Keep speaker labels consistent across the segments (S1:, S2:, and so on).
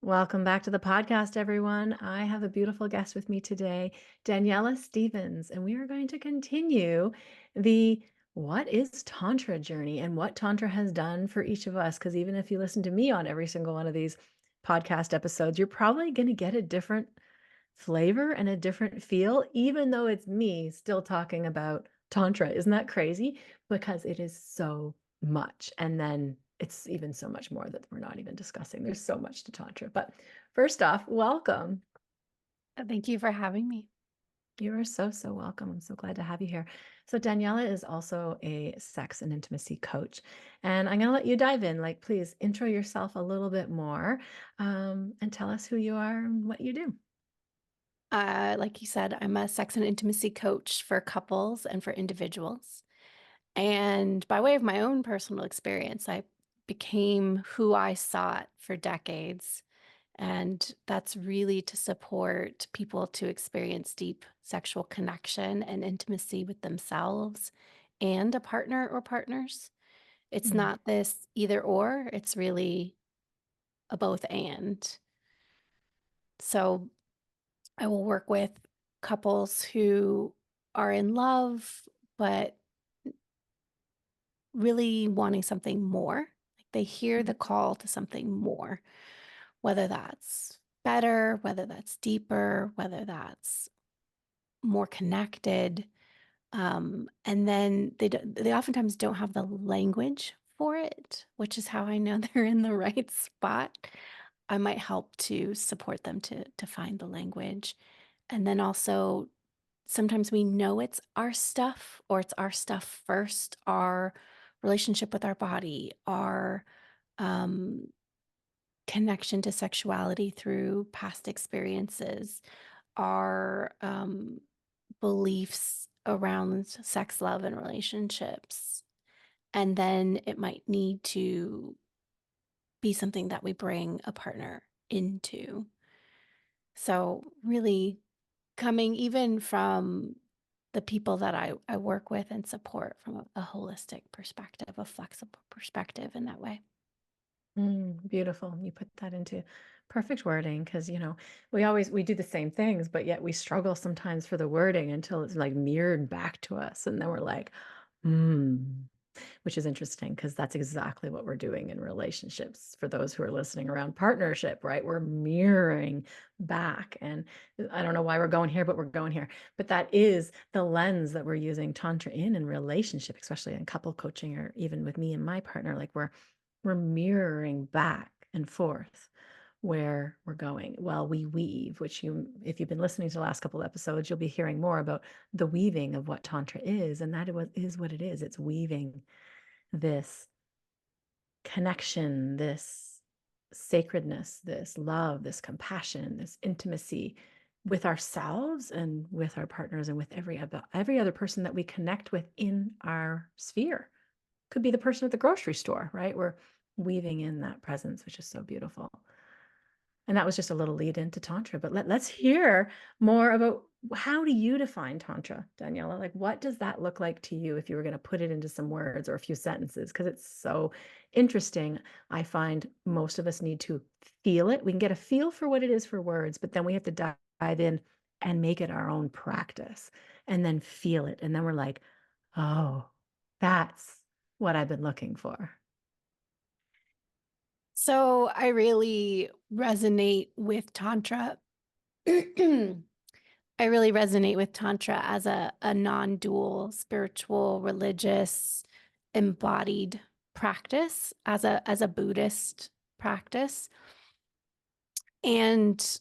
S1: Welcome back to the podcast, everyone. I have a beautiful guest with me today, Daniela Stevens, and we are going to continue the what is Tantra journey and what Tantra has done for each of us. Because even if you listen to me on every single one of these podcast episodes, you're probably going to get a different flavor and a different feel, even though it's me still talking about Tantra. Isn't that crazy? Because it is so much. And then it's even so much more that we're not even discussing. There's so much to Tantra. But first off, welcome.
S2: Thank you for having me.
S1: You are so, so welcome. I'm so glad to have you here. So, Daniela is also a sex and intimacy coach. And I'm going to let you dive in. Like, please intro yourself a little bit more and tell us who you are and what you do.
S2: Like you said, I'm a sex and intimacy coach for couples and for individuals. And by way of my own personal experience, I became who I sought for decades. And that's really to support people to experience deep sexual connection and intimacy with themselves and a partner or partners. It's
S1: Mm.
S2: not this either or, it's really a both and. So I will work with couples who are in love, but really wanting something more. Like they hear the
S1: Mm.
S2: call to something more, whether that's better, whether that's deeper, whether that's more connected. And then they oftentimes don't have the language for it, which is how I know they're in the right spot. I might help to support them to find the language. And then also sometimes we know it's our stuff or it's our stuff first, our relationship with our body, our um, connection to sexuality through past experiences, our beliefs around sex, love, and relationships. And then it might need to be something that we bring a partner into. So, really coming even from the people that I work with and support from a holistic perspective, a flexible perspective in that way.
S1: Beautiful. You put that into perfect wording because, we do the same things, but yet we struggle sometimes for the wording until it's like mirrored back to us. And then we're like, hmm, which is interesting because that's exactly what we're doing in relationships. For those who are listening around partnership, right? We're mirroring back. And I don't know why we're going here, but we're going here. But that is the lens that we're using Tantra in relationship, especially in couple coaching or even with me and my partner. Like we're mirroring back and forth where we're going. Well, we weave, which if you've been listening to the last couple of episodes, you'll be hearing more about the weaving of what Tantra is. And that is what it is. It's weaving this connection, this sacredness, this love, this compassion, this intimacy with ourselves and with our partners and with every other person that we connect with in our sphere. Could be the person at the grocery store, right? We're weaving in that presence, which is so beautiful. And that was just a little lead into Tantra, but let's hear more about how do you define Tantra, Daniela? Like, what does that look like to you if you were going to put it into some words or a few sentences? Because it's so interesting. I find most of us need to feel it. We can get a feel for what it is for words, but then we have to dive in and make it our own practice and then feel it. And then we're like, oh, that's what I've been looking for.
S2: So I really resonate with Tantra. I really resonate with Tantra as a non-dual spiritual, religious, embodied practice, as a Buddhist practice. And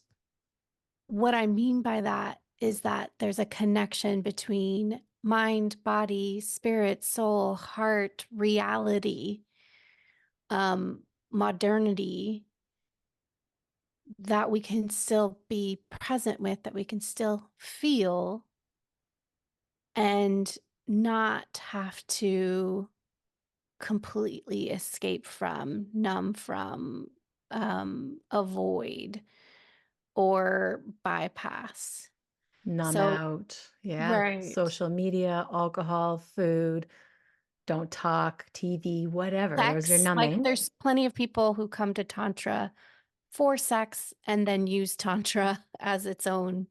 S2: what I mean by that is that there's a connection between mind, body, spirit, soul, heart, reality, modernity that we can still be present with, that we can still feel and not have to completely escape from, numb from, avoid, or bypass.
S1: Numb
S2: So,
S1: out. Yeah.
S2: right.
S1: Social media, alcohol, food, don't talk, TV, whatever. There's your
S2: Sex, like
S1: numbing.
S2: there's plenty of people who come to Tantra for sex and then use tantra as its own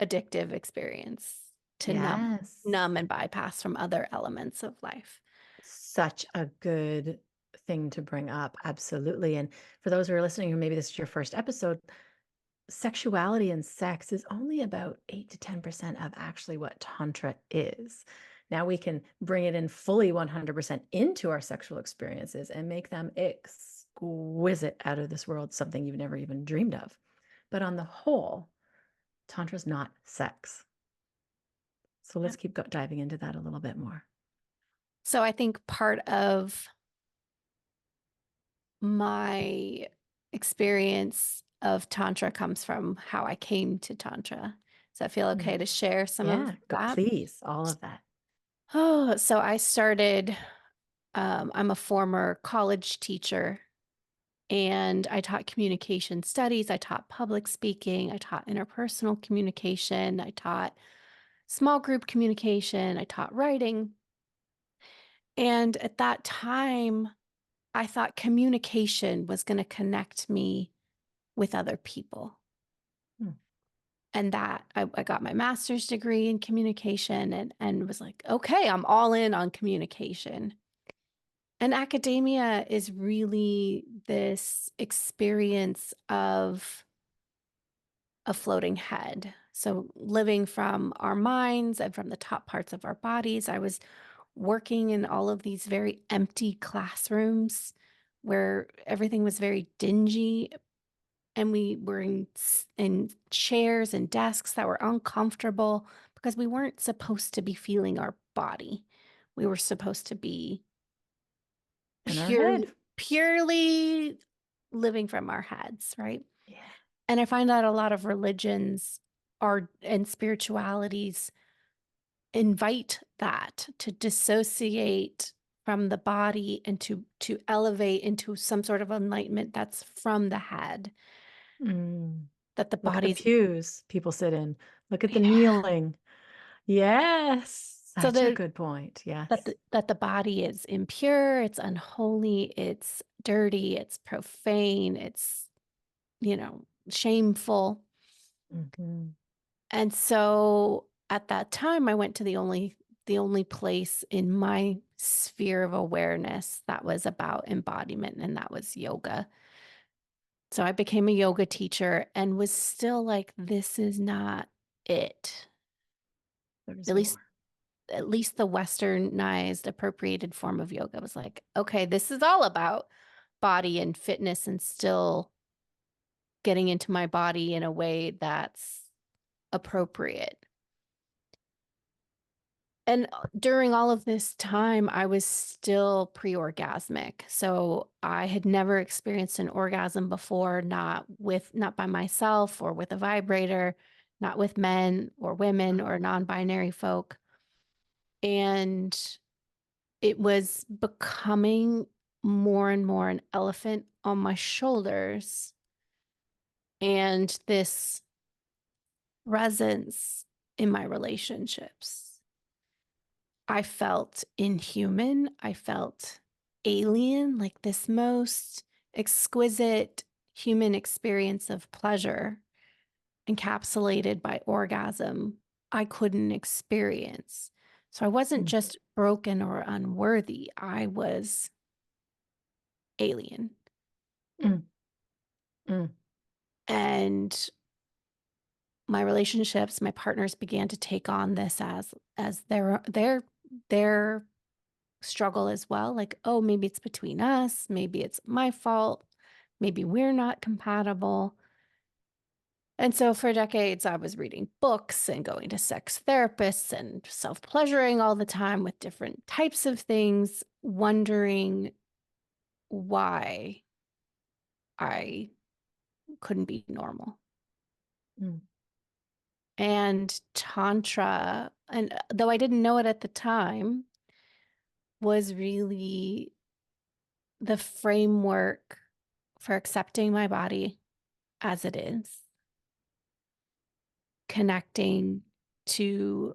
S2: addictive experience to
S1: Yes.
S2: numb and bypass from other elements of life.
S1: Such a good thing to bring up. Absolutely. And for those who are listening, who maybe this is your first episode, sexuality and sex is only about 8 to 10% of actually what Tantra is. Now we can bring it in fully 100% into our sexual experiences and make them exquisite, out of this world, something you've never even dreamed of. But on the whole, Tantra is not sex. So let's keep diving into that a little bit more.
S2: So I think part of my experience of Tantra comes from how I came to Tantra. Does that feel
S1: Mm.
S2: okay to share some of
S1: Yeah, go,
S2: that?
S1: please, all of that.
S2: Oh, so I started, I'm a former college teacher and I taught communication studies. I taught public speaking. I taught interpersonal communication. I taught small group communication. I taught writing. And at that time, I thought communication was going to connect me with other people.
S1: Mm.
S2: And that I got my master's degree in communication and was like, okay, I'm all in on communication. And academia is really this experience of a floating head. So, living from our minds and from the top parts of our bodies, I was working in all of these very empty classrooms where everything was very dingy and we were in chairs and desks that were uncomfortable because we weren't supposed to be feeling our body. We were supposed to be
S1: In our
S2: purely
S1: head.
S2: purely living from our heads, right?
S1: Yeah.
S2: And I find that a lot of religions are and spiritualities invite that to dissociate from the body and to elevate into some sort of enlightenment that's from the head,
S1: Mm.
S2: that the
S1: Look at the
S2: body's
S1: pews people sit in. Look at the
S2: yeah.
S1: kneeling. Yes,
S2: So
S1: such a
S2: the
S1: good point.
S2: that
S1: Yes.
S2: the body is impure, it's unholy, it's dirty, it's profane, it's, shameful.
S1: Mhm.
S2: And so at that time I went to the only place in my sphere of awareness that was about embodiment, and that was yoga. So I became a yoga teacher and was still like, this is not it.
S1: There's
S2: At least
S1: more.
S2: at least the westernized appropriated form of yoga was like, okay, this is all about body and fitness and still getting into my body in a way that's appropriate. And during all of this time, I was still pre-orgasmic. So I had never experienced an orgasm before, not by myself or with a vibrator, not with men or women or non-binary folk. And it was becoming more and more an elephant on my shoulders and this presence in my relationships. I felt inhuman. I felt alien, like this most exquisite human experience of pleasure encapsulated by orgasm I couldn't experience. So I wasn't
S1: Mm,
S2: just broken or unworthy, I was alien.
S1: mm, mm,
S2: And my relationships, my partners began to take on this as their struggle as well. Like, oh, maybe it's between us, maybe it's my fault, maybe we're not compatible. And so for decades, I was reading books and going to sex therapists and self pleasuring all the time with different types of things, wondering why I couldn't be normal.
S1: mm,
S2: And Tantra, and though I didn't know it at the time, was really the framework for accepting my body as it is, connecting to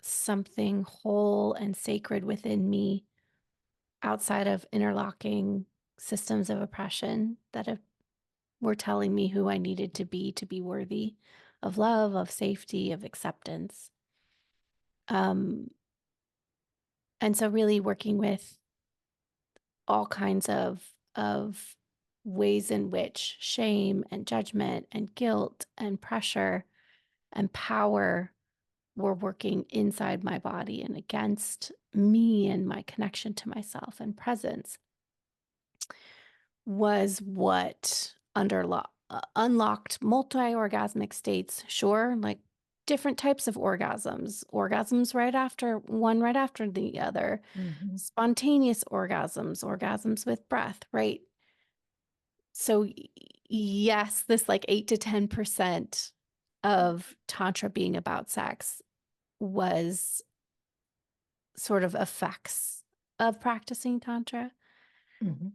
S2: something whole and sacred within me outside of interlocking systems of oppression that have were telling me who I needed to be worthy of love, of safety, of acceptance. Um, and so really working with all kinds of ways in which shame and judgment and guilt and pressure and power were working inside my body and against me and my connection to myself and presence was what unlocked multi-orgasmic states, sure, like different types of orgasms right after the other,
S1: Mhm.
S2: spontaneous orgasms, orgasms with breath, right? So yes, this like 8 to 10% of tantra being about sex was sort of effects of practicing tantra.
S1: Mhm.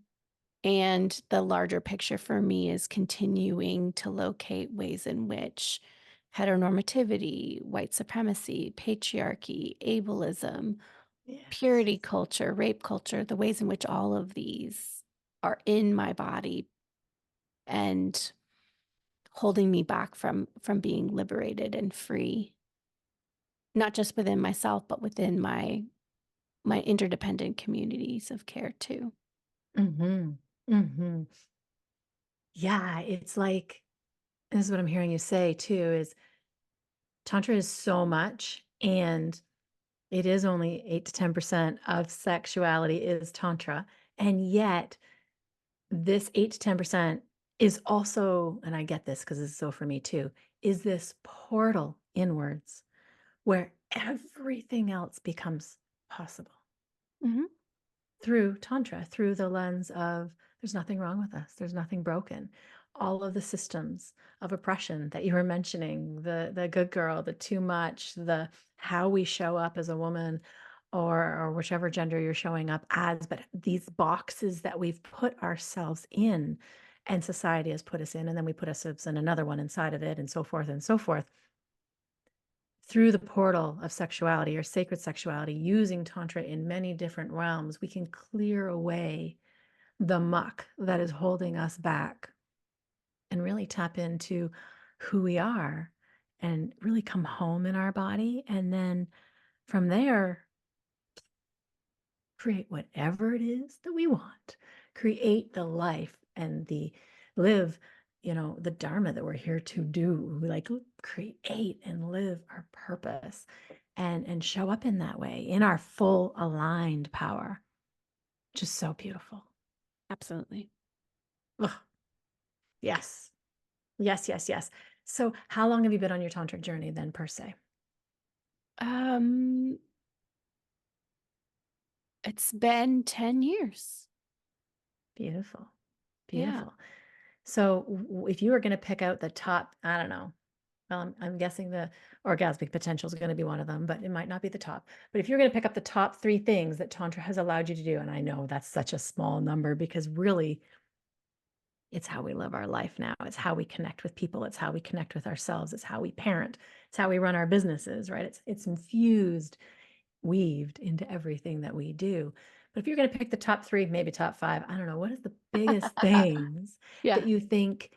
S2: And the larger picture for me is continuing to locate ways in which heteronormativity, white supremacy, patriarchy, ableism, purity
S1: Yes.
S2: culture, rape culture, the ways in which all of these are in my body and holding me back from being liberated and free, not just within myself, but within my interdependent communities of care too.
S1: Mhm. Mhm. Yeah, it's like this is what I'm hearing you say too is tantra is so much and it is only 8 to 10% of sexuality is tantra. And yet this 8 to 10% is also, and I get this because it's so for me too, is this portal inwards where everything else becomes possible.
S2: Mhm.
S1: Through tantra, through the lens of there's nothing wrong with us, there's nothing broken. All of the systems of oppression that you were mentioning, the good girl, the too much, the how we show up as a woman or whichever gender you're showing up as, but these boxes that we've put ourselves in and society has put us in, and then we put ourselves in another one inside of it, and so forth and so forth. Through the portal of sexuality or sacred sexuality, using tantra in many different realms, we can clear away the muck that is holding us back and really tap into who we are and really come home in our body. And then from there, create whatever it is that we want, create the life and the live, the dharma that we're here to do, like create and live our purpose and show up in that way in our full aligned power. Just so beautiful.
S2: Absolutely.
S1: Ugh, yes. Yes, yes, yes. So how long have you been on your tantric journey then per se?
S2: Um, it's been 10 years.
S1: Beautiful.
S2: Yeah.
S1: Beautiful. So if you were going to pick out the top, I don't know. Well, I'm guessing the orgasmic potential is going to be one of them, but it might not be the top. But if you're going to pick up the top three things that Tantra has allowed you to do, and I know that's such a small number because really it's how we live our life now. It's how we connect with people. It's how we connect with ourselves. It's how we parent. It's how we run our businesses, right? It's infused, weaved into everything that we do. But if you're going to pick the top three, maybe top five, I don't know, what is the biggest things that
S2: Yeah.
S1: you think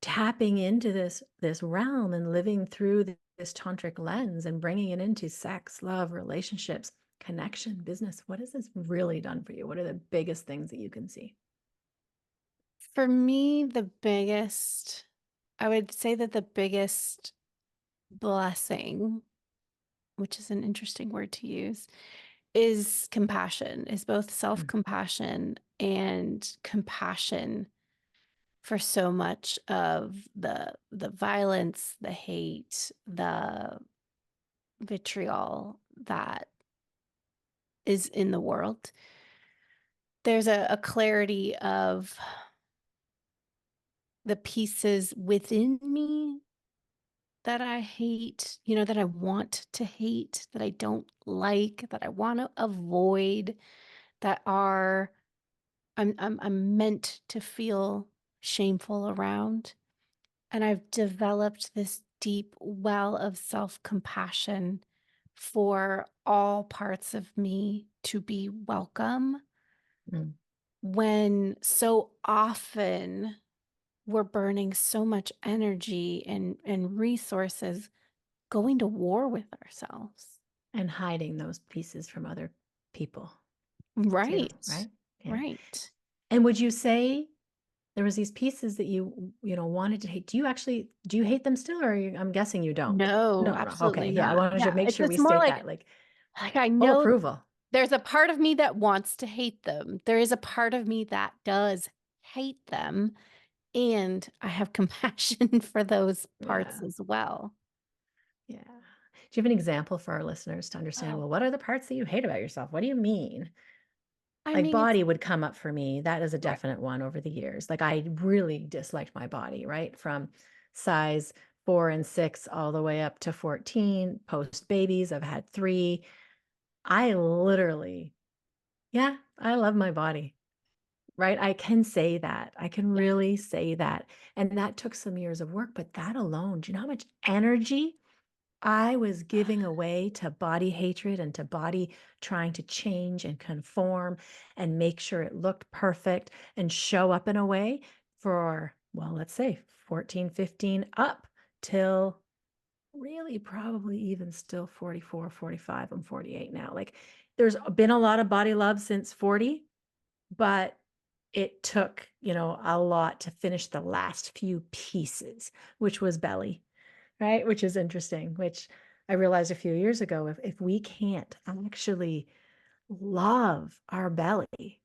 S1: tapping into this realm and living through this tantric lens and bringing it into sex, love, relationships, connection, business, what has this really done for you? What are the biggest things that you can see?
S2: For me, I would say that the biggest blessing, which is an interesting word to use, is compassion, is both
S1: Mm,
S2: self-compassion and compassion for so much of the violence, the hate, the vitriol that is in the world. There's a clarity of the pieces within me that I hate, that I want to hate, that I don't like, that I want to avoid, that are I'm meant to feel shameful around. And I've developed this deep well of self-compassion for all parts of me to be welcome
S1: mm,
S2: when so often we're burning so much energy and resources going to war with ourselves.
S1: And hiding those pieces from other people too,
S2: Right.
S1: right? Yeah.
S2: Right.
S1: And would you say there was these pieces that wanted to hate? Do you hate them still, or I'm guessing you don't?
S2: No,
S1: No, no. Okay.
S2: absolutely
S1: Yeah, I
S2: not.
S1: wanted to
S2: Yeah,
S1: make sure we
S2: it's more
S1: state
S2: like
S1: that, like,
S2: I
S1: full
S2: know
S1: approval.
S2: there's a part of me that wants to hate them. There is a part of me that does hate them, and I have compassion for those parts
S1: Yeah.
S2: as well.
S1: Yeah. Do you have an example for our listeners to understand,
S2: Oh,
S1: well, what are the parts that you hate about yourself? What do you mean?
S2: I
S1: Like,
S2: mean, it's
S1: body would come up for me. That is a
S2: right.
S1: definite one over the years. Like, I really disliked my body, right? From size 4 and 6 all the way up to 14, post babies. I've had 3. I literally, yeah, I love my body, right? I can say that. I can
S2: Yeah.
S1: really say that. And that took some years of work, but that alone, do you know how much energy I was giving away to body hatred and to body trying to change and conform and make sure it looked perfect and show up in a way for, well, let's say 14, 15 up till really probably even still 44, 45. I'm 48 now. Like, there's been a lot of body love since 40, but it took, a lot to finish the last few pieces, which was belly. Right? Which is interesting, which I realized a few years ago, if we can't actually love our belly,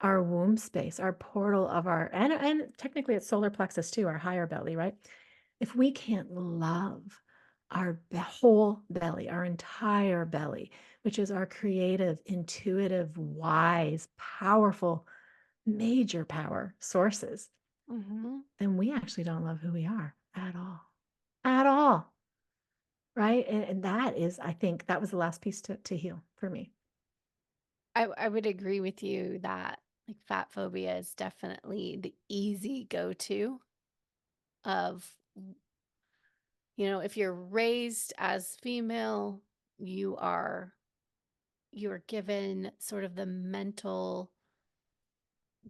S1: our womb space, our portal of our and technically it's solar plexus too, our higher belly, right? If we can't love our whole belly, our entire belly, which is our creative, intuitive, wise, powerful, major power sources,
S2: Mhm.
S1: then we actually don't love who we are at all. At all. Right? And that is, I think that was the last piece to heal for me.
S2: I would agree with you that, like, fat phobia is definitely the easy go-to of, if you're raised as female, you are you're given sort of the mental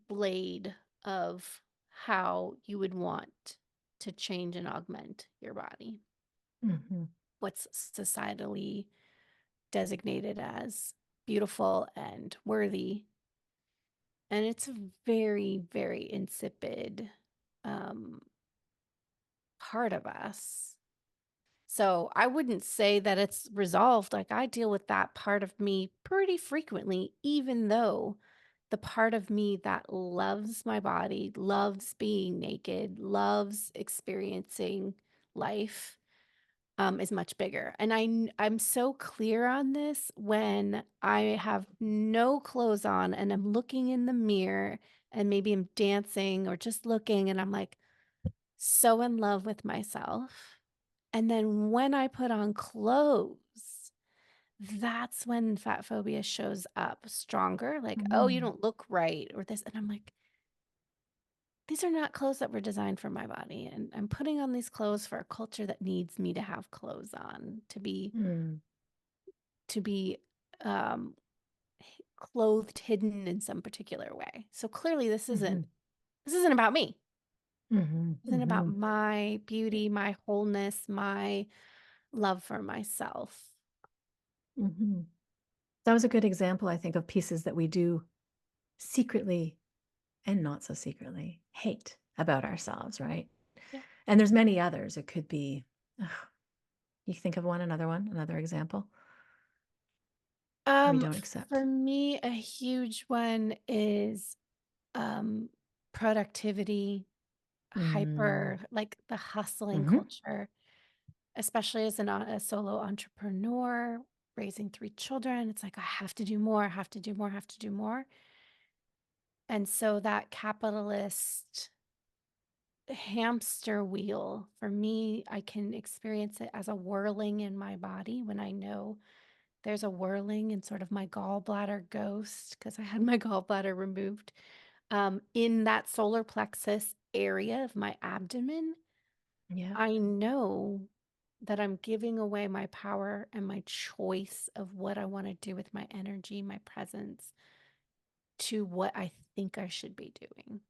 S2: blade of how you would want to change and augment your body.
S1: Mhm,
S2: What's societally designated as beautiful and worthy. And it's a very, very insipid um, part of us. So I wouldn't say that it's resolved. Like, I deal with that part of me pretty frequently, even though the part of me that loves my body, loves being naked, loves experiencing life, is much bigger. And I'm so clear on this when I have no clothes on and I'm looking in the mirror and maybe I'm dancing or just looking and I'm like so in love with myself. And then when I put on clothes, that's when fat phobia shows up stronger. Like, oh, you
S1: mm,
S2: don't look right or this. And I'm like, these are not clothes that were designed for my body. And I'm putting on these clothes for a culture that needs me to have clothes on
S1: mm,
S2: to be um, clothed, hidden in some particular way. So clearly,
S1: mhm,
S2: this isn't about me.
S1: mhm,
S2: This isn't about
S1: mhm,
S2: my beauty, my wholeness, my love for myself.
S1: mhm. That was a good example, I think, of pieces that we do secretly and not so secretly hate about ourselves, right?
S2: Yeah.
S1: And there's many others. It could be, ugh, you think of another example we don't
S2: For
S1: accept.
S2: me, a huge one is um, productivity,
S1: Mm,
S2: like the hustling
S1: mhm,
S2: culture, especially as a solo entrepreneur raising 3 children. It's like, I have to do more, I have to do more, I have to do more. And so that capitalist hamster wheel, for me, I can experience it as a whirling in my body when I know there's a whirling in sort of my gallbladder ghost, because I had my gallbladder removed in that solar plexus area of my abdomen.
S1: yeah.
S2: I know that I'm giving away my power and my choice of what I want to do with my energy, my presence, to what I think I should be doing.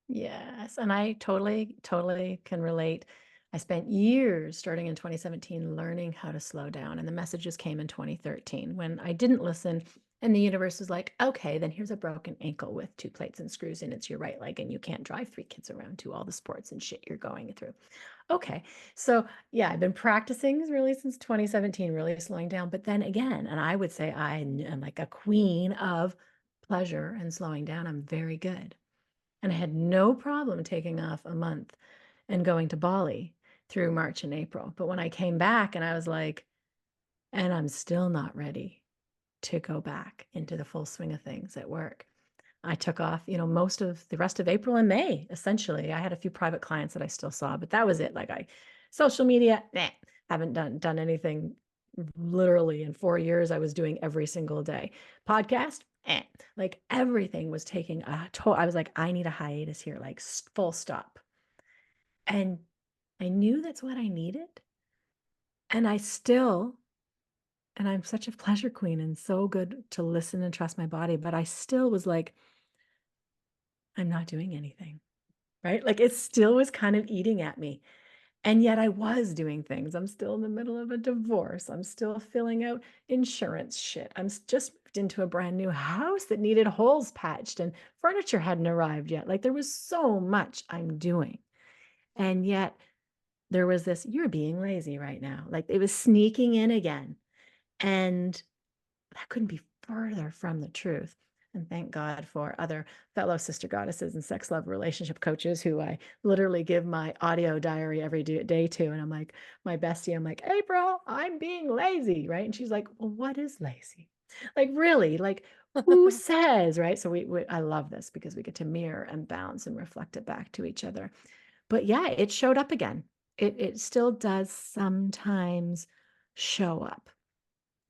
S1: Yes, and I totally, totally can relate. I spent years starting in 2017 learning how to slow down, and the messages came in 2013 when I didn't listen. And the universe was like, okay, then here's a broken ankle with two plates and screws, and it's your right leg, and you can't drive three kids around to all the sports and shit you're going through. Okay. So, yeah, I've been practicing really since 2017, really slowing down. But then again, and I would say am like a queen of pleasure and slowing down. I'm very good. And I had no problem taking off a month and going to Bali through March and April. But when I came back and I was like, and I'm still not ready to go back into the full swing of things at work. I took off, most of the rest of April and May, essentially. I had a few private clients that I still saw, but that was it. Like social media, nah, haven't done anything literally in 4 years. I was doing every single day. Podcast, like everything was taking I was like, I need a hiatus here, like full stop. And I knew that's what I needed. And I'm such a pleasure queen and so good to listen and trust my body, but I still was like, I'm not doing anything. Right? Like, it still was kind of eating at me, and yet I was doing things. I'm still in the middle of a divorce. I'm still filling out insurance shit. Just moved into a brand new house that needed holes patched, and furniture hadn't arrived yet. Like, there was so much I'm doing, and yet there was this, "You're being lazy right now." Like, it was sneaking in again, and that couldn't be further from the truth. And thank God for other fellow sister goddesses and sex love relationship coaches who I literally give my audio diary every day to. And I'm like, my bestie, I'm like, April, I'm being lazy. Right. And she's like, well, what is lazy? Like, really? Like, who says? Right. So I love this because we get to mirror and bounce and reflect it back to each other. But yeah, it showed up again. It still does sometimes show up.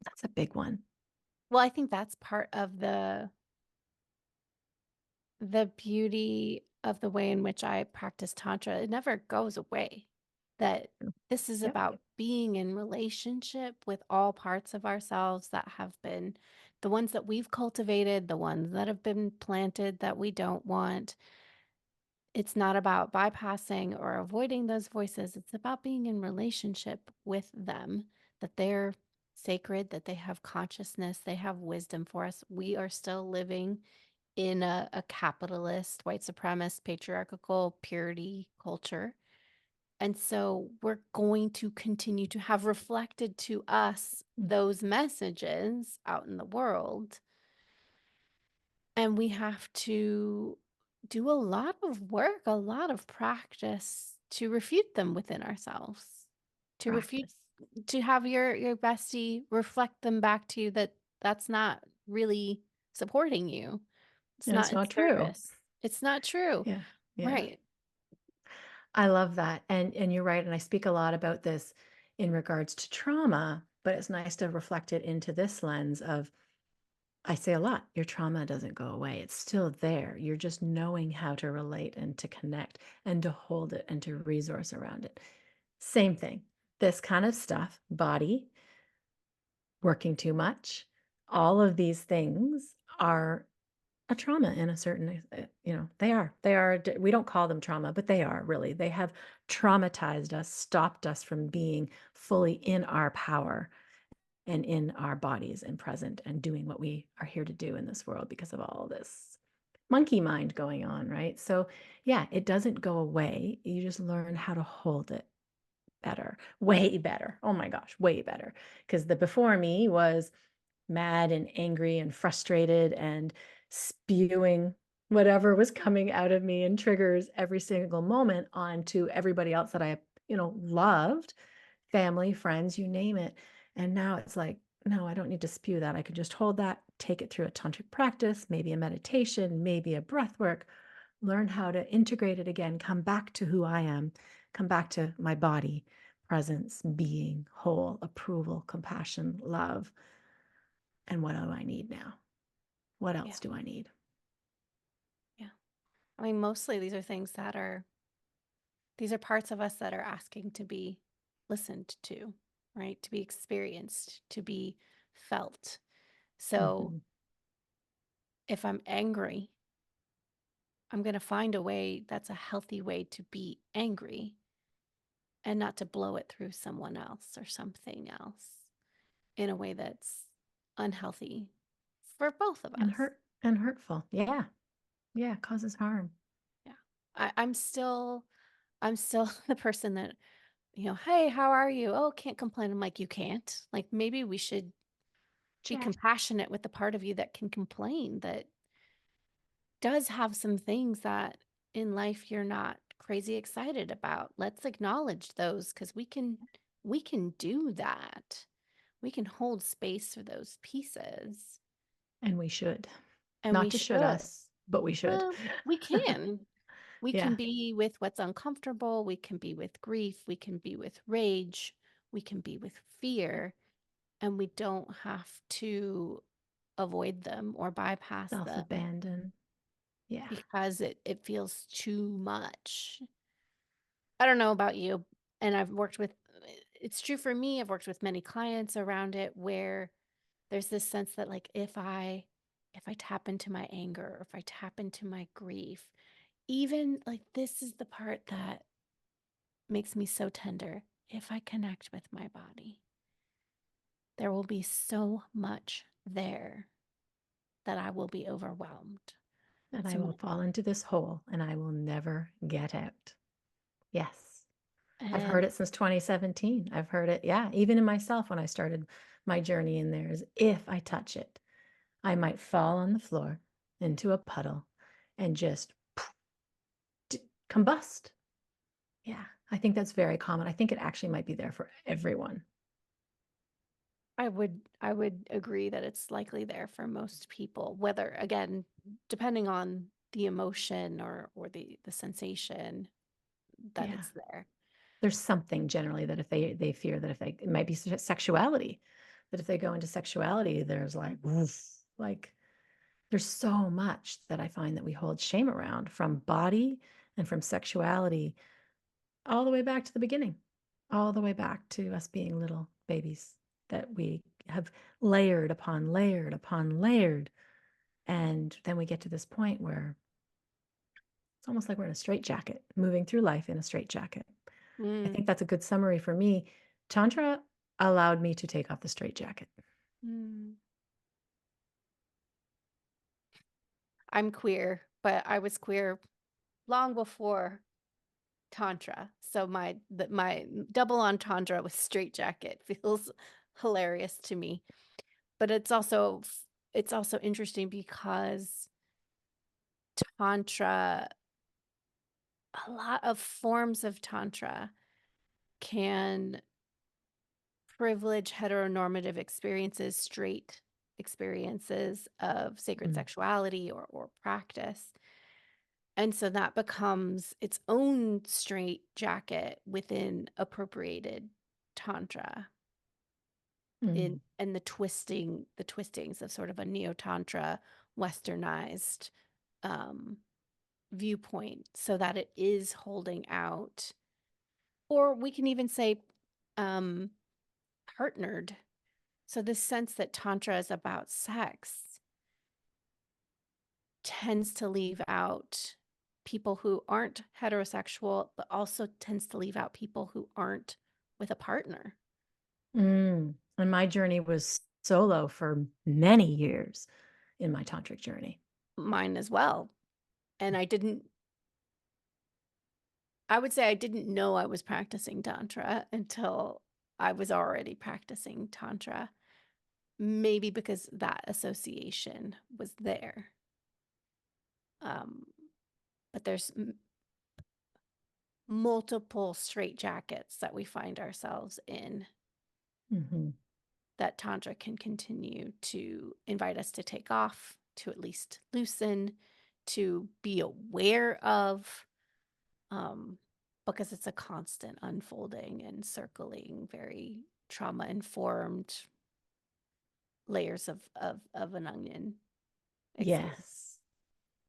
S1: That's a big one.
S2: Well, I think that's part of the beauty of the way in which I practice tantra. It never goes away. That this is
S1: Yep.
S2: about being in relationship with all parts of ourselves that have been the ones that we've cultivated, the ones that have been planted that we don't want. It's not about bypassing or avoiding those voices. It's about being in relationship with them, that they're sacred, that they have consciousness, they have wisdom for us. We are still living in a capitalist, white supremacist, patriarchal purity culture. And so we're going to continue to have reflected to us those messages out in the world. And we have to do a lot of work, a lot of practice to refute them within ourselves, to refute,
S1: Practice.
S2: to have your bestie reflect them back to you that that's not really supporting you. It's
S1: And
S2: not
S1: it's
S2: in
S1: not true.
S2: service. It's not true.
S1: Yeah. Yeah.
S2: Right.
S1: I love that. And you're right. And I speak a lot about this in regards to trauma, but it's nice to reflect it into this lens of I say a lot, your trauma doesn't go away. It's still there. You're just knowing how to relate and to connect and to hold it and to resource around it. Same thing. This kind of stuff, body, working too much, all of these things are a trauma in a certain, they are, we don't call them trauma, but they are really, they have traumatized us, stopped us from being fully in our power and in our bodies and present and doing what we are here to do in this world because of all this monkey mind going on, right? So yeah, it doesn't go away. You just learn how to hold it better, way better. Oh my gosh, way better. Because the before me was mad and angry and frustrated and spewing whatever was coming out of me and triggers every single moment onto everybody else that I, loved, family, friends, you name it. And now it's like, no, I don't need to spew that. I can just hold that, take it through a tantric practice, maybe a meditation, maybe a breath work, learn how to integrate it again, come back to who I am, come back to my body, presence, being, whole, approval, compassion, love. And what do I need now? What
S2: Yeah.
S1: else do I need?
S2: Yeah. I mean, mostly these are parts of us that are asking to be listened to, right? To be experienced, to be felt. So
S1: Mhm.
S2: if I'm angry, I'm going to find a way that's a healthy way to be angry and not to blow it through someone else or something else in a way that's unhealthy for both of
S1: And
S2: us.
S1: hurtful. Yeah. Yeah, causes harm.
S2: Yeah. I'm still the person that, hey, how are you? Oh, can't complain. I'm like, you can't. Like, maybe we should be
S1: Check.
S2: compassionate with the part of you that can complain, that does have some things that in life you're not crazy excited about. Let's acknowledge those because we can do that. We can hold space for those pieces,
S1: And we should.
S2: and we
S1: Not to should
S2: should.
S1: us, but we should.
S2: Well, we can. We can
S1: Yeah.
S2: be with what's uncomfortable. We can be with grief. We can be with rage. We can be with fear. And we don't have to avoid them or bypass them
S1: Self-abandon. Yeah.
S2: because it feels too much. I don't know about you, and it's true for me. I've worked with many clients around it where there's this sense that, like, if I tap into my anger, or if I tap into my grief, even like, this is the part that makes me so tender. If I connect with my body, there will be so much there that I will be overwhelmed.
S1: And I
S2: So
S1: will fall into this hole and I will never get out. Yes. I've heard
S2: and
S1: it since 2017. I've heard it, yeah, even in myself when I started my journey in there is if I touch it, I might fall on the floor into a puddle and just combust. Yeah, I think that's very common. I think it actually might be there for everyone.
S2: I would agree that it's likely there for most people, whether, again, depending on the emotion or the sensation that
S1: Yeah.
S2: it's there.
S1: There's something generally that if they fear that if they it might be sexuality, that if they go into sexuality, there's like, oof, like there's so much that I find that we hold shame around from body and from sexuality all the way back to the beginning, all the way back to us being little babies that we have layered upon layered upon layered. And then we get to this point where it's almost like we're in a straitjacket, moving through life in a straitjacket. I
S2: Mm,
S1: think that's a good summary for me. Tantra allowed me to take off the straitjacket.
S2: mm. I'm queer, but I was queer long before Tantra. So my double entendre with straitjacket feels hilarious to me. But it's also interesting because Tantra, a lot of forms of Tantra can privilege heteronormative experiences, straight experiences of sacred
S1: Mm,
S2: sexuality or practice. And so that becomes its own straight jacket within appropriated tantra, in
S1: mm,
S2: and the twistings of sort of a neo-tantra westernized um viewpoint, so that it is holding out, or we can even say um partnered. So this sense that tantra is about sex tends to leave out people who aren't heterosexual, but also tends to leave out people who aren't with a partner.
S1: mm. And my journey was solo for many years in my tantric journey.
S2: Mine as well. And I would say I didn't know I was practicing tantra until I was already practicing tantra. Maybe because that association was there. Um, but there's multiple straitjackets that we find ourselves in
S1: Mhm,
S2: that Tantra can continue to invite us to take off, to at least loosen, to be aware of, um, because it's a constant unfolding and circling, very trauma informed layers of an onion exist.
S1: yes.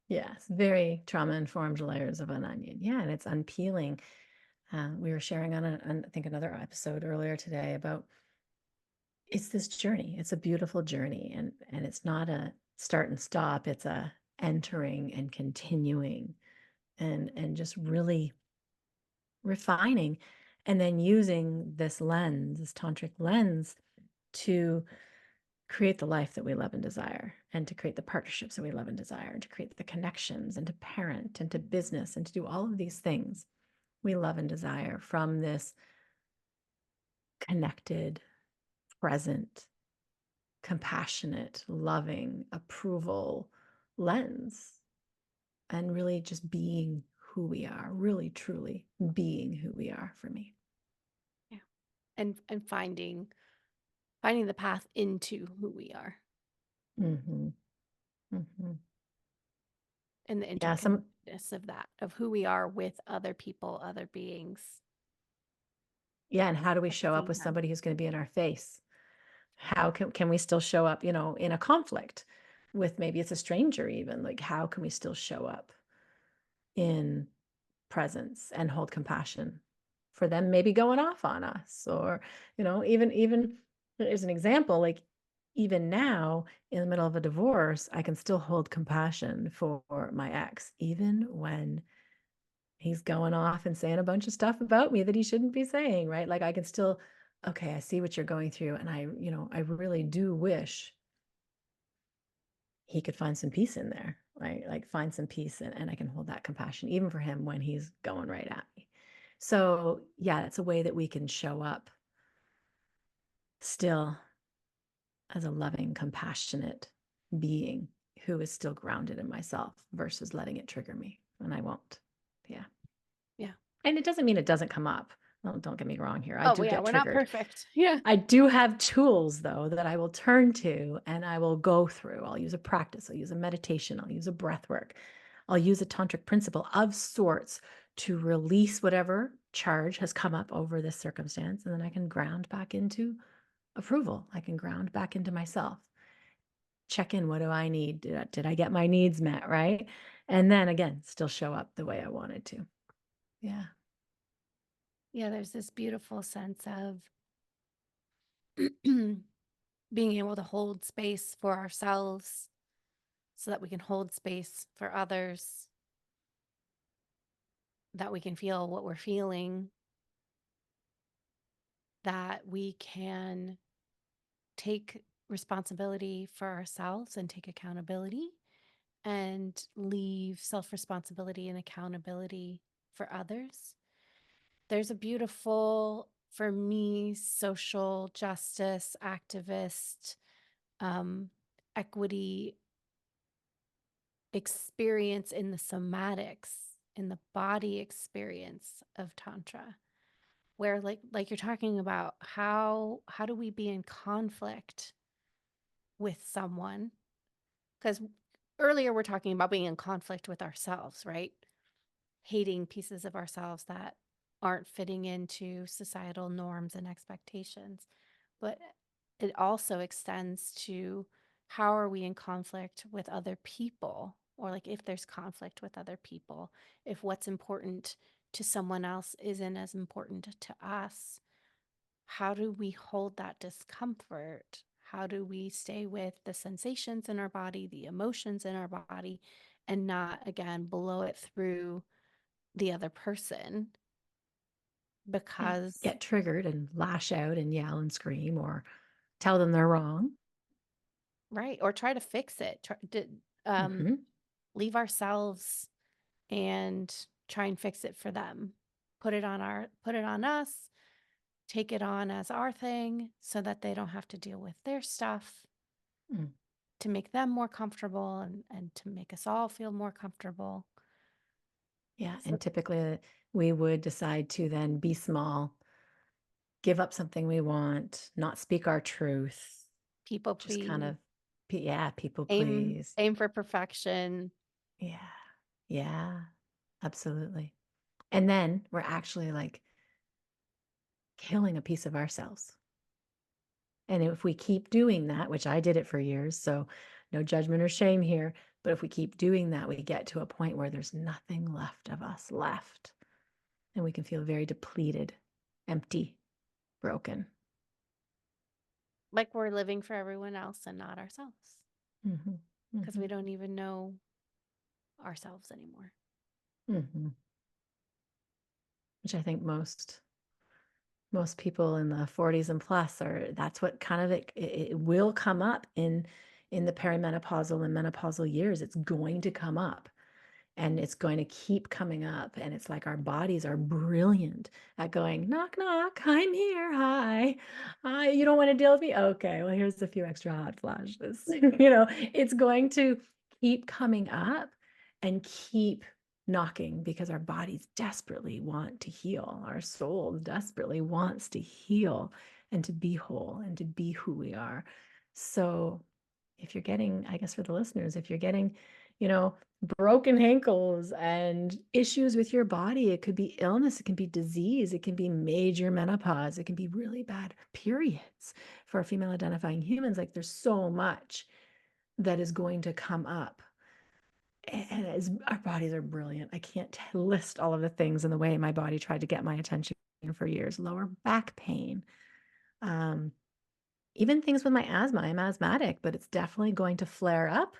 S1: Yes. Very trauma informed layers of an onion. Yeah. And it's unpeeling. We were sharing on, I think, another episode earlier today about it's this journey. It's a beautiful journey. And it's not a start and stop. It's a entering and continuing and just really refining, and then using this lens, this tantric lens, to create the life that we love and desire, and to create the partnerships that we love and desire, and to create the connections, and to parent, and to business, and to do all of these things we love and desire from this connected, present, compassionate, loving, approval lens, and really just being who we are, really truly being who we are for me.
S2: Yeah. And finding the path into who we are
S1: Mm-hmm. Mm-hmm.
S2: and the
S1: Yeah,
S2: interconnectedness of that, of who we are with other people, other beings
S1: yeah, and how do we
S2: at the
S1: show up
S2: same
S1: with
S2: time.
S1: somebody who's going to be in our face? How can we still show up, in a conflict with, maybe it's a stranger even, like how can we still show up in presence and hold compassion for them maybe going off on us, or even as an example, like even now in the middle of a divorce, I can still hold compassion for my ex even when he's going off and saying a bunch of stuff about me that he shouldn't be saying, right? Like I can still, okay, I see what you're going through, and I really do wish he could find some peace in there, right? Like find some peace, and I can hold that compassion even for him when he's going right at me. So, yeah, it's a way that we can show up still as a loving, compassionate being who is still grounded in myself versus letting it trigger me. And I won't. Yeah.
S2: Yeah.
S1: And it doesn't mean it doesn't come up. Don't get me wrong here. I
S2: Oh,
S1: do
S2: well, yeah,
S1: get
S2: we're not
S1: triggered.
S2: perfect. Yeah.
S1: I do have tools though that I will turn to and I will go through. I'll use a practice, I'll use a meditation, I'll use a breath work, I'll use a tantric principle of sorts to release whatever charge has come up over this circumstance. And then I can ground back into approval. I can ground back into myself. Check in. What do I need? Did I get my needs met? Right. And then again, still show up the way I wanted to. Yeah.
S2: Yeah, there's this beautiful sense of being able to hold space for ourselves so that we can hold space for others, that we can feel what we're feeling, that we can take responsibility for ourselves and take accountability and leave self responsibility and accountability for others. There's a beautiful, for me, social justice activist, um, equity experience in the somatics, in the body experience of Tantra, where like you're talking about how do we be in conflict with someone? Because earlier we're talking about being in conflict with ourselves, right? Hating pieces of ourselves that aren't fitting into societal norms and expectations. But it also extends to how are we in conflict with other people, or like if there's conflict with other people, if what's important to someone else isn't as important to us, how do we hold that discomfort? How do we stay with the sensations in our body, the emotions in our body, and not, again, blow it through the other person?
S1: Yeah.
S2: Because,
S1: Get triggered and lash out and yell and scream or tell them they're wrong.
S2: right, or try to fix it, um,
S1: Hmm.
S2: leave ourselves and try and fix it for them. Put it on us, take it on as our thing so that they don't have to deal with their stuff,
S1: Mm.
S2: to make them more comfortable and to make us all feel more comfortable.
S1: Yeah.
S2: So
S1: And typically we would decide to then be small, give up something we want, not speak our truth,
S2: people
S1: just kind
S2: please,
S1: of, yeah, people
S2: aim
S1: please.
S2: aim for perfection.
S1: Yeah. Yeah. Absolutely. And then we're actually like killing a piece of ourselves. And if we keep doing that, which I did it for years, so no judgment or shame here, but if we keep doing that, we get to a point where there's nothing left of us left. And we can feel very depleted, empty, broken.
S2: Like we're living for everyone else and not ourselves
S1: Hmm.
S2: because we
S1: Hmm.
S2: don't even know. ourselves anymore.
S1: Mhm. Which I think most people in the 40s and plus are that's what kind of it will come up in the perimenopausal and menopausal years. It's going to come up. And it's going to keep coming up. And it's like our bodies are brilliant at going, knock, knock, I'm here. Hi. Hi. You don't want to deal with me? Okay. Well, here's a few extra hot flashes. It's going to keep coming up and keep knocking because our bodies desperately want to heal. Our soul desperately wants to heal and to be whole and to be who we are. So if you're getting, I guess for the listeners, if you're getting, you know, broken ankles and issues with your body. It could be illness, it can be disease, it can be major menopause, it can be really bad periods for female identifying humans. Like there's so much that is going to come up. And as our bodies are brilliant, I can't list all of the things in the way my body tried to get my attention for years. Lower back pain, um, even things with my asthma. I'm asthmatic, but it's definitely going to flare up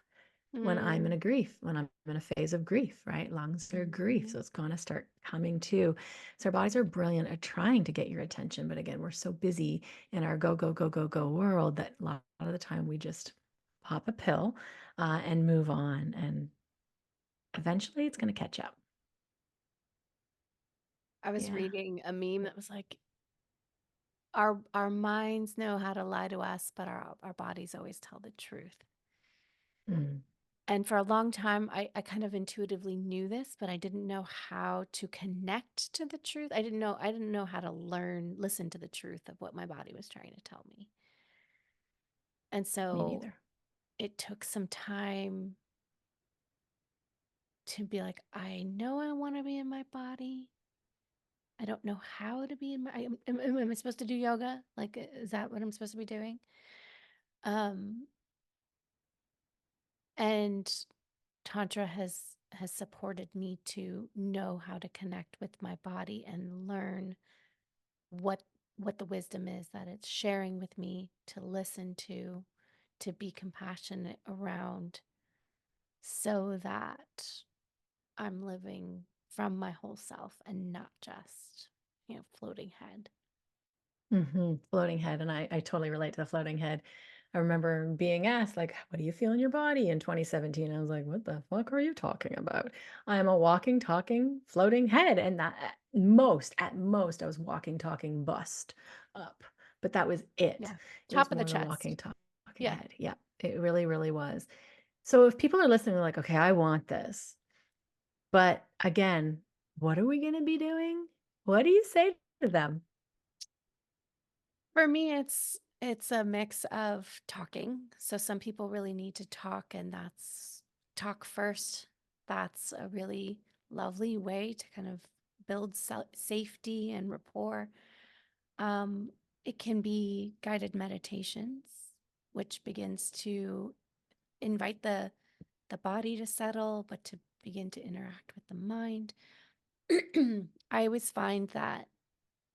S1: when I'm in
S2: Mm.
S1: a grief, when I'm in a phase of grief, right? Lungs are grief.
S2: Mhm.
S1: So it's going to start coming too. So our bodies are brilliant at trying to get your attention. But again, we're so busy in our go, go, go, go, go world that a lot of the time we just pop a pill and move on. And eventually it's going to catch up.
S2: I was
S1: Yeah.
S2: reading a meme that was like, our minds know how to lie to us, but our bodies always tell the truth.
S1: Mm,
S2: And for a long time, I kind of intuitively knew this, but I didn't know how to connect to the truth. I didn't know how to listen to the truth of what my body was trying to tell me. And
S1: me
S2: so
S1: neither.
S2: it took some time to be like, I know I want to be in my body. I don't know how to be in my am I supposed to do yoga? Like, is that what I'm supposed to be doing? Um, and Tantra has supported me to know how to connect with my body and learn what what the wisdom is that it's sharing with me, to listen to be compassionate around, so that I'm living from my whole self and not just, floating head.
S1: Floating head. And I totally relate to the floating head. I remember being asked, like, what do you feel in your body in 2017? I was like, what the fuck are you talking about? I am a walking, talking, floating head. And that at most, I was walking, talking, bust up. But that was it.
S2: Yeah.
S1: It
S2: Top
S1: was
S2: of the
S1: more the walking,
S2: chest.
S1: talking
S2: Yeah.
S1: head. Yeah, it really, really was. So if people are listening, they're like, okay, I want this. But again, what are we going to be doing? What do you say to them?
S2: For me, it's a mix of talking. So some people really need to talk, and that's talk first. That's a really lovely way to kind of build safety and rapport. Um, it can be guided meditations, which begins to invite the body to settle, but to begin to interact with the mind. I always find that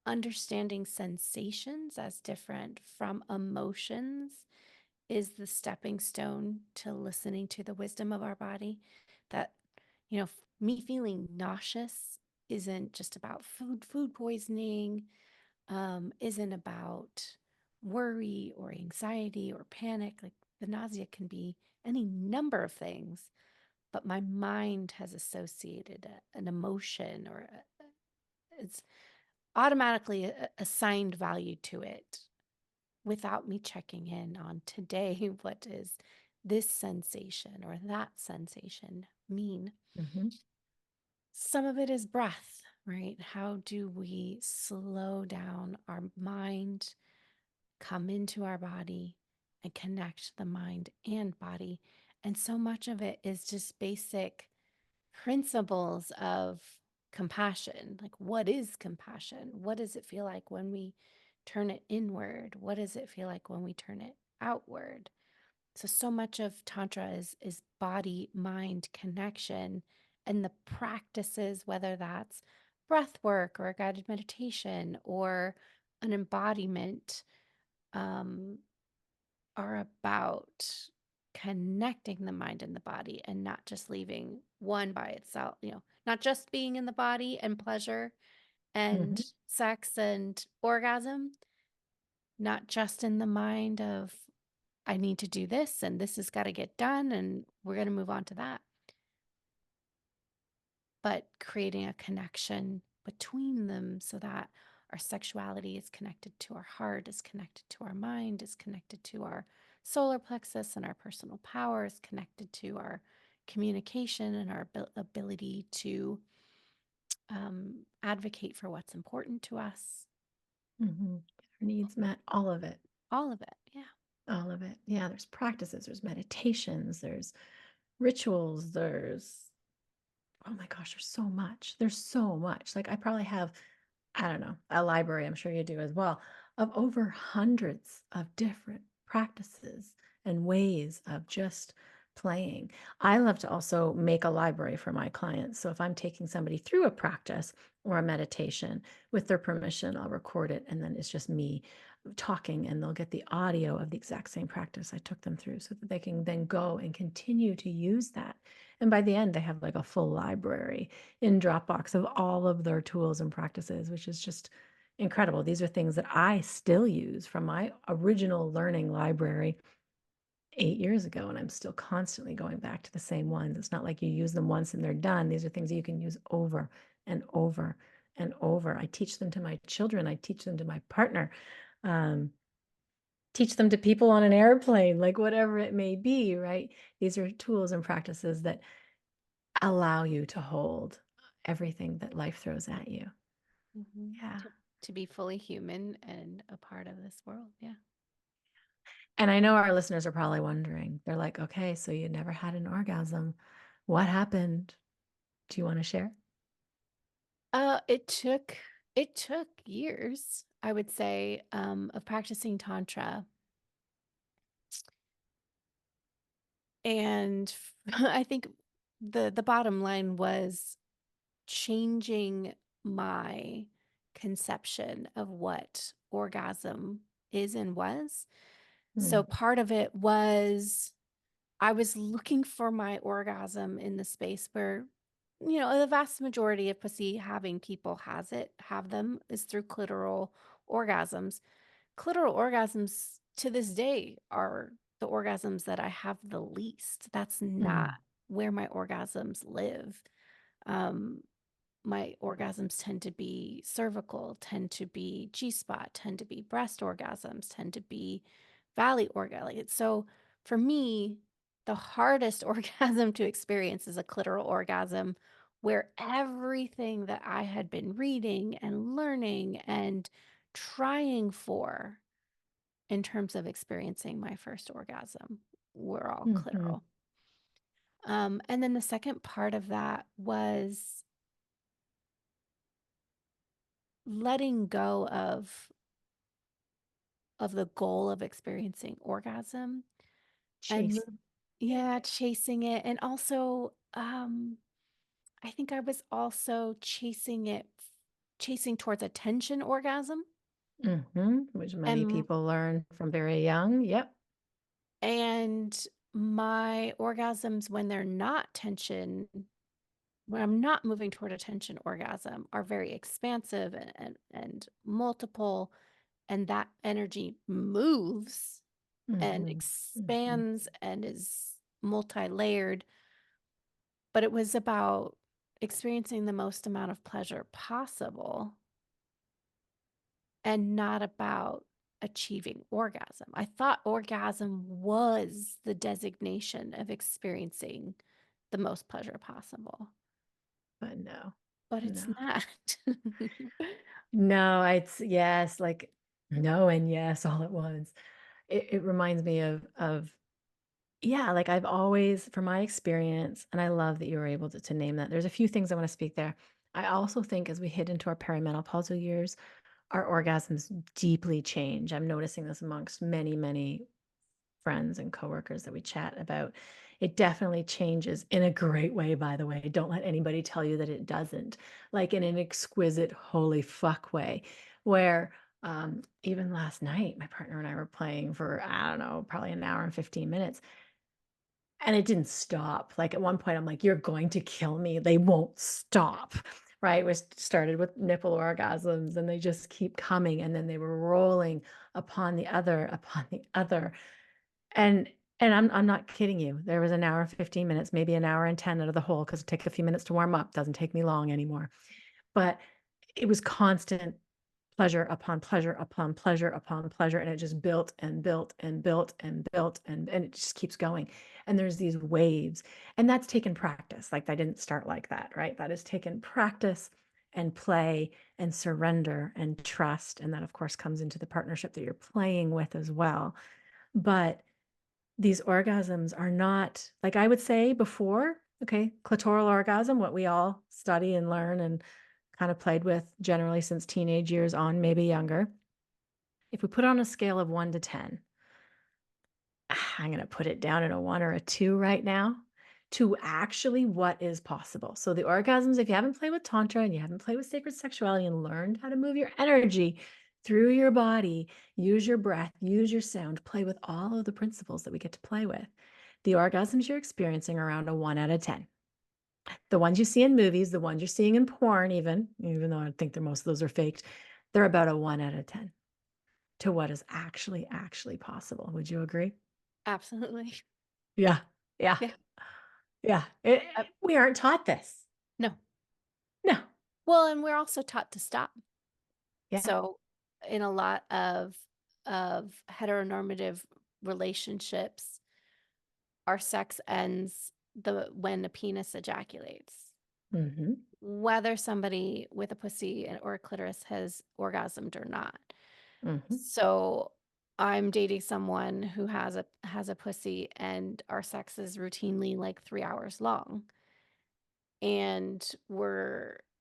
S2: understanding sensations as different from emotions is the stepping stone to listening to the wisdom of our body. That, me feeling nauseous isn't just about food poisoning, isn't about worry or anxiety or panic. Like the nausea can be any number of things, but my mind has associated an emotion, or it's automatically assigned value to it without me checking in on today. What is this sensation or that sensation mean?
S1: Mhm.
S2: Some of it is breath, right? How do we slow down our mind, come into our body, and connect the mind and body? And so much of it is just basic principles of compassion. Like, what is compassion? What does it feel like when we turn it inward? What does it feel like when we turn it outward? So much of Tantra is body mind connection, and the practices, whether that's breath work or a guided meditation or an embodiment, um, are about connecting the mind and the body and not just leaving one by itself, not just being in the body and pleasure and
S1: Mhm.
S2: sex and orgasm, not just in the mind of, I need to do this and this has got to get done and we're going to move on to that, but creating a connection between them so that our sexuality is connected to our heart, is connected to our mind, is connected to our solar plexus, and our personal power is connected to our communication and our ability to advocate for what's important to us.
S1: Mhm. Get our needs met, all of it.
S2: All of it. Yeah.
S1: All of it. Yeah, there's practices, there's meditations, there's rituals, there's oh my gosh, there's so much. There's so much. Like I probably have, I don't know, a library, I'm sure you do as well, of over hundreds of different practices and ways of just playing. I love to also make a library for my clients. So if I'm taking somebody through a practice or a meditation with their permission, I'll record it and then it's just me talking and they'll get the audio of the exact same practice I took them through so that they can then go and continue to use that. And by the end, they have like a full library in Dropbox of all of their tools and practices, which is just incredible. These are things that I still use from my original learning library 8 years ago, and I'm still constantly going back to the same ones. It's not like you use them once and they're done. These are things that you can use over and over and over. I teach them to my children, I teach them to my partner. Um, teach them to people on an airplane, like whatever it may be, right? These are tools and practices that allow you to hold everything that life throws at you.
S2: Hmm.
S1: Yeah.
S2: To be fully human and a part of this world. Yeah.
S1: And I know our listeners are probably wondering, they're like, okay, so you never had an orgasm. What happened? Do you want to share?
S2: It took years, I would say, of practicing tantra, and I think the bottom line was changing my conception of what orgasm is and was. So
S1: Mm,
S2: part of it was I was looking for my orgasm in the space where, the vast majority of pussy having people have them is through clitoral orgasms. Clitoral orgasms to this day are the orgasms that I have the least. That's not
S1: mm,
S2: where my orgasms live. Um, my orgasms tend to be cervical, tend to be G spot, tend to be breast orgasms, tend to be valley orgasm. So for me, the hardest orgasm to experience is a clitoral orgasm where everything that I had been reading and learning and trying for in terms of experiencing my first orgasm were all
S1: mhm.
S2: clitoral. And then the second part of that was letting go of the goal of experiencing orgasm and
S1: Chase.
S2: yeah, chasing it. And also, I think I was also chasing towards attention orgasm.
S1: Which many
S2: And
S1: people learn from very young. Yep.
S2: and my orgasms when they're not tension, when I'm not moving toward a tension orgasm, are very expansive and multiple, and that energy moves and
S1: Hmm. Hmm.
S2: expands and is multi-layered, but it was about experiencing the most amount of pleasure possible and not about achieving orgasm. I thought orgasm was the designation of experiencing the most pleasure possible,
S1: But no,
S2: but it's
S1: no,
S2: not.
S1: no, it's yes, like no and yes all at once. It reminds me of yeah, like I've always, from my experience, and I love that you were able to name that. There's a few things I want to speak there. I also think as we hit into our perimenopausal years, our orgasms deeply change. I'm noticing this amongst many, many friends and coworkers that we chat about. It definitely changes in a great way, by the way. Don't let anybody tell you that it doesn't, like in an exquisite, holy fuck way, where even last night, my partner and I were playing for, I don't know, probably an hour and 15 minutes. And it didn't stop. Like, at one point, I'm like, "You're going to kill me. They won't stop." Right? We started with nipple orgasms, and they just keep coming, and then they were rolling upon the other. And I'm not kidding you. There was an hour and 15 minutes, maybe an hour and 10 out of the whole, because it takes a few minutes to warm up, doesn't take me long anymore. But it was constant pleasure upon pleasure upon pleasure upon pleasure, and it just built and built and built and built, and it just keeps going. And there's these waves, and that's taken practice. Like, I didn't start like that, right? That has taken practice and play and surrender and trust, and that, of course, comes into the partnership that you're playing with as well. But these orgasms are not, like, I would say before, okay, clitoral orgasm, what we all study and learn and kind of played with generally since teenage years on, maybe younger. If we put on a scale of 1 to 10, I'm going to put it down at a 1 or a 2 right now to actually what is possible. So, the orgasms, if you haven't played with Tantra and you haven't played with sacred sexuality and learned how to move your energy through your body, use your breath, use your sound, play with all of the principles that we get to play with. The orgasms you're experiencing are around a 1 out of 10. The ones you see in movies, the ones you're seeing in porn, even though I think that most of those are faked, they're about a 1 out of 10 to what is actually possible. Would you agree?
S2: Absolutely.
S1: Yeah. Yeah.
S2: Yeah.
S1: Yeah.
S2: Uh,
S1: We aren't taught this.
S2: no.
S1: No.
S2: Well, and we're also taught to stop.
S1: Yeah.
S2: So in a lot of heteronormative relationships, our sex ends the when a penis ejaculates.
S1: Mhm.
S2: Whether somebody with a pussy or a clitoris has orgasmed or not.
S1: Mhm.
S2: So I'm dating someone who has a pussy and our sex is routinely like 3 hours long. And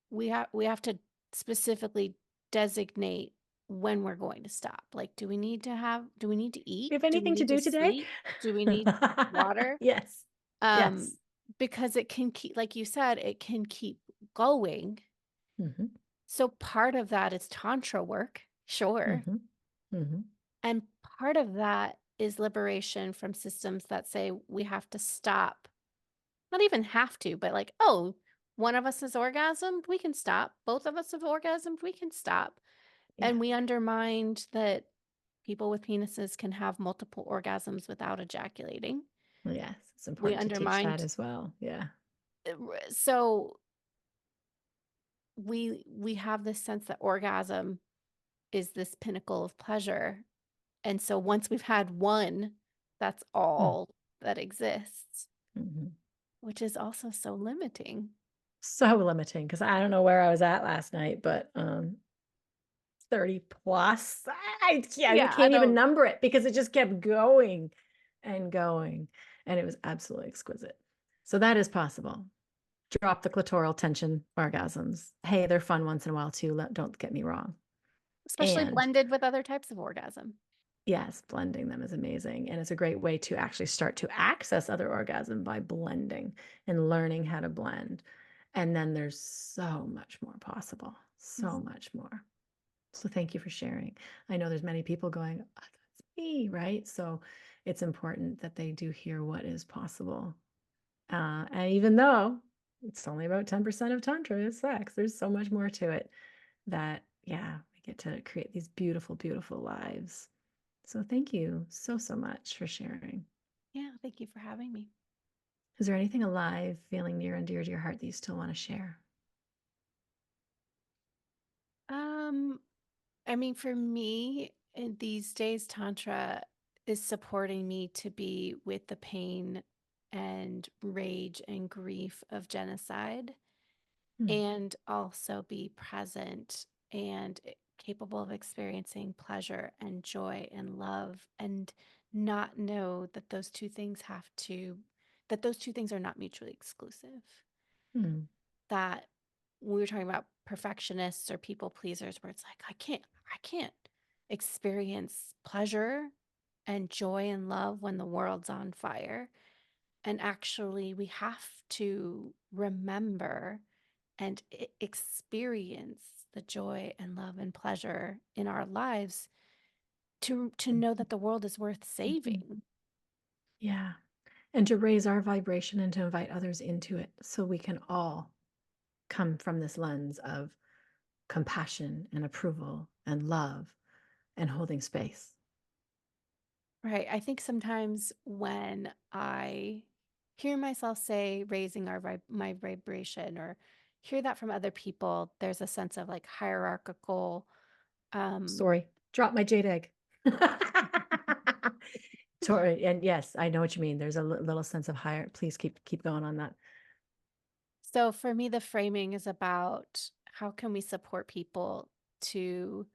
S2: we have to specifically designate when we're going to stop. Like, do we need to eat?
S1: You have
S2: Do we
S1: anything to
S2: need to
S1: do today?
S2: sleep? Do we need water?
S1: Yes.
S2: Um,
S1: Yes.
S2: because it can keep, like you said, it can keep going.
S1: Mhm.
S2: So part of that is tantra work, sure.
S1: Mhm. Mhm.
S2: And part of that is liberation from systems that say we have to stop. Not even have to, but like, oh, one of us has orgasmed, we can stop. Both of us have orgasmed, we can stop.
S1: Yeah.
S2: And we undermined that people with penises can have multiple orgasms without ejaculating.
S1: Well, yes, it's
S2: We
S1: important to teach that
S2: undermined
S1: as well. Yeah.
S2: so we have this sense that orgasm is this pinnacle of pleasure. And so once we've had one, that's
S1: Mm.
S2: all that exists,
S1: Mhm.
S2: which is also so limiting.
S1: So limiting, because I don't know where I was at last night, but 30 plus. We
S2: Yeah, I
S1: can't even
S2: don't.
S1: number it because it just kept going and going, and it was absolutely exquisite. So that is possible. Drop the clitoral tension orgasms. Hey, they're fun once in a while too, don't get me wrong.
S2: Especially
S1: And
S2: blended with other types of orgasm.
S1: yes, blending them is amazing, and it's a great way to actually start to access other orgasm by blending and learning how to blend. And then there's so much more possible, so
S2: Mhm.
S1: much more. So thank you for sharing. I know there's many people going, "Oh, that's me," right? So it's important that they do hear what is possible. And even though it's only about 10% of tantra is sex, there's so much more to it that, yeah, we get to create these beautiful, beautiful lives. So thank you so, so much for sharing.
S2: Yeah, thank you for having me.
S1: Is there anything alive, feeling near and dear to your heart that you still want to share?
S2: Um, I mean, for me, in these days, Tantra is supporting me to be with the pain and rage and grief of genocide
S1: Hmm.
S2: and also be present and capable of experiencing pleasure and joy and love and not know that those two things are not mutually exclusive.
S1: Hmm.
S2: That we were talking about perfectionists or people pleasers where it's like I can't experience pleasure and joy and love when the world's on fire. And actually we have to remember and experience the joy and love and pleasure in our lives to know that the world is worth
S1: Mhm.
S2: saving.
S1: Yeah. and to raise our vibration and to invite others into it so we can all come from this lens of compassion and approval and love and holding space.
S2: Right. I think sometimes when I hear myself say raising my vibration or hear that from other people, there's a sense of like hierarchical. Um,
S1: Sorry, drop my jade egg. Sorry, and yes, I know what you mean. There's a little sense of higher. Please keep going on that.
S2: so for me, the framing is about how can we support people to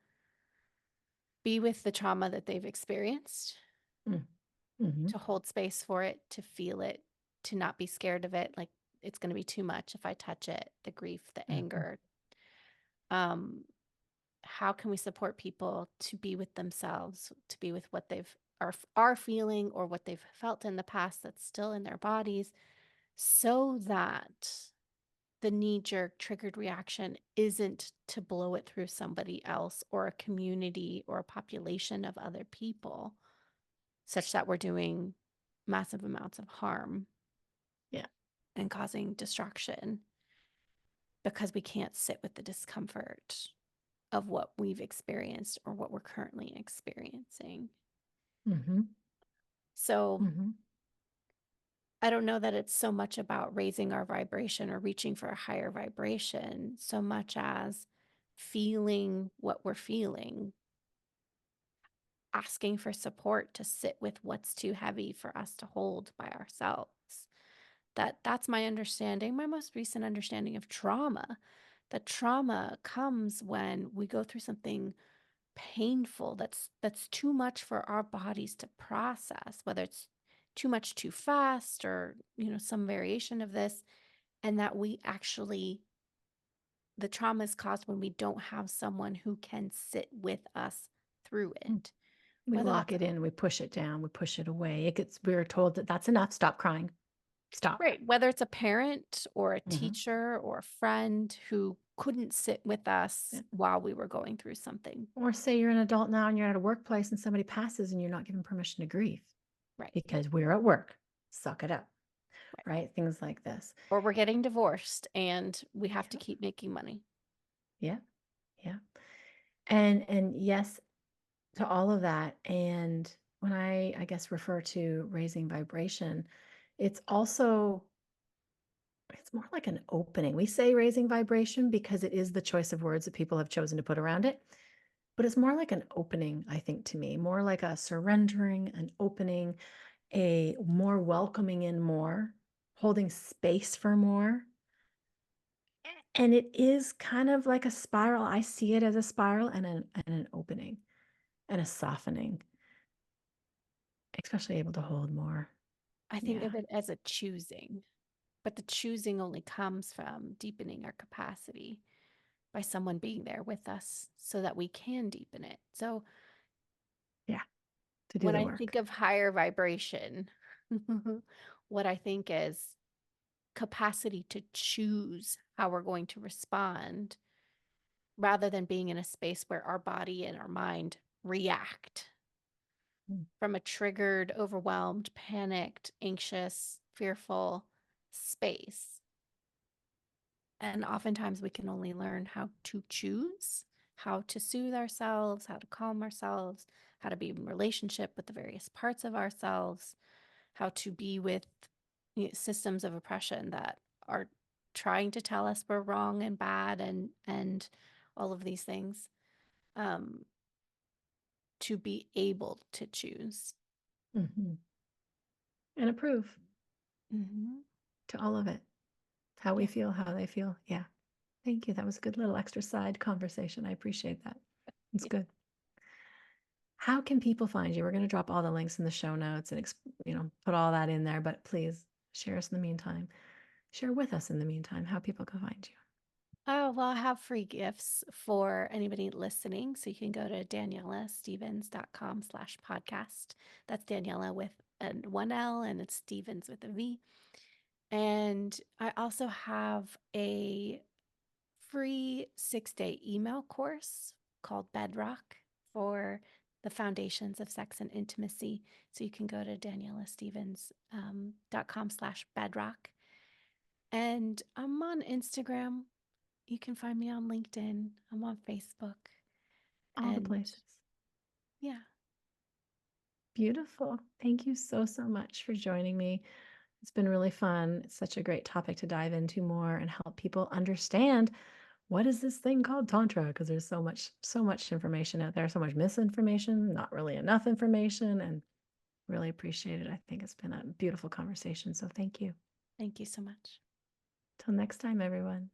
S2: be with the trauma that they've experienced,
S1: Mm, mhm,
S2: to hold space for it, to feel it, to not be scared of it. Like it's going to be too much if I touch it, the grief, the
S1: mhm,
S2: anger. Um, how can we support people to be with themselves, to be with what they've are feeling or what they've felt in the past that's still in their bodies so that the knee-jerk triggered reaction isn't to blow it through somebody else or a community or a population of other people such that we're doing massive amounts of harm
S1: yeah.
S2: and causing destruction because we can't sit with the discomfort of what we've experienced or what we're currently experiencing.
S1: Mhm,
S2: So
S1: mhm,
S2: I don't know that it's so much about raising our vibration or reaching for a higher vibration, so much as feeling what we're feeling, asking for support to sit with what's too heavy for us to hold by ourselves. That's my understanding, my most recent understanding of trauma. That trauma comes when we go through something painful that's too much for our bodies to process, whether it's too much too fast or some variation of this, and that we actually the trauma is caused when we don't have someone who can sit with us through
S1: mm.
S2: it,
S1: We
S2: whether
S1: lock
S2: that's
S1: it in, we push it down, we push it away. We're told that that's enough. Stop crying. Stop.
S2: right, whether it's a parent or a
S1: Mhm,
S2: teacher or a friend who couldn't sit with us
S1: yeah.
S2: while we were going through something.
S1: Or say you're an adult now and you're at a workplace and somebody passes and you're not given permission to grieve
S2: Right,
S1: because we're at work. Suck it up,
S2: right.
S1: right? Things like this.
S2: Or we're getting divorced and we have to
S1: Yeah,
S2: keep making money.
S1: yeah, yeah. And yes, to all of that. And when I guess refer to raising vibration, it's also it's more like an opening. We say raising vibration because it is the choice of words that people have chosen to put around it. But it's more like an opening, I think, to me, more like a surrendering, an opening, a more welcoming in more, holding space for more. And it is kind of like a spiral. I see it as a spiral and an opening and a softening, especially able to hold more.
S2: I think
S1: Yeah.
S2: of it as a choosing, but the choosing only comes from deepening our capacity by someone being there with us so that we can deepen it. So
S1: Yeah. To do
S2: when
S1: the
S2: I think
S1: work.
S2: of higher vibration, what I think is capacity to choose how we're going to respond rather than being in a space where our body and our mind react
S1: Mm,
S2: from a triggered, overwhelmed, panicked, anxious, fearful space. And oftentimes we can only learn how to choose, how to soothe ourselves, how to calm ourselves, how to be in relationship with the various parts of ourselves, how to be with systems of oppression that are trying to tell us we're wrong and bad and all of these things, um, to be able to choose.
S1: mhm. And approve
S2: Hmm.
S1: to all of it. How we
S2: Yeah.
S1: feel, how they feel. Yeah. Thank you. That was a good little extra side conversation. I appreciate that. It's
S2: Yeah.
S1: good. How can people find you? We're going to drop all the links in the show notes and put all that in there, but please share us in the meantime. Share with us in the meantime how people can find you.
S2: Oh, well, I have free gifts for anybody listening. So you can go to danielastevens.com/podcast. That's Daniela with one L and it's Stevens with a V. And I also have a free 6-day email course called Bedrock for the foundations of sex and intimacy. So you can go to danielastevens.com/bedrock. And I'm on Instagram. You can find me on LinkedIn. I'm on Facebook.
S1: All the
S2: And
S1: places.
S2: yeah,
S1: Beautiful. Thank you so, so much for joining me. It's been really fun. It's such a great topic to dive into more and help people understand what is this thing called tantra, because there's so much information out there, so much misinformation, not really enough information, and really appreciate it. I think it's been a beautiful conversation. So thank you.
S2: thank you so much.
S1: Till next time, everyone.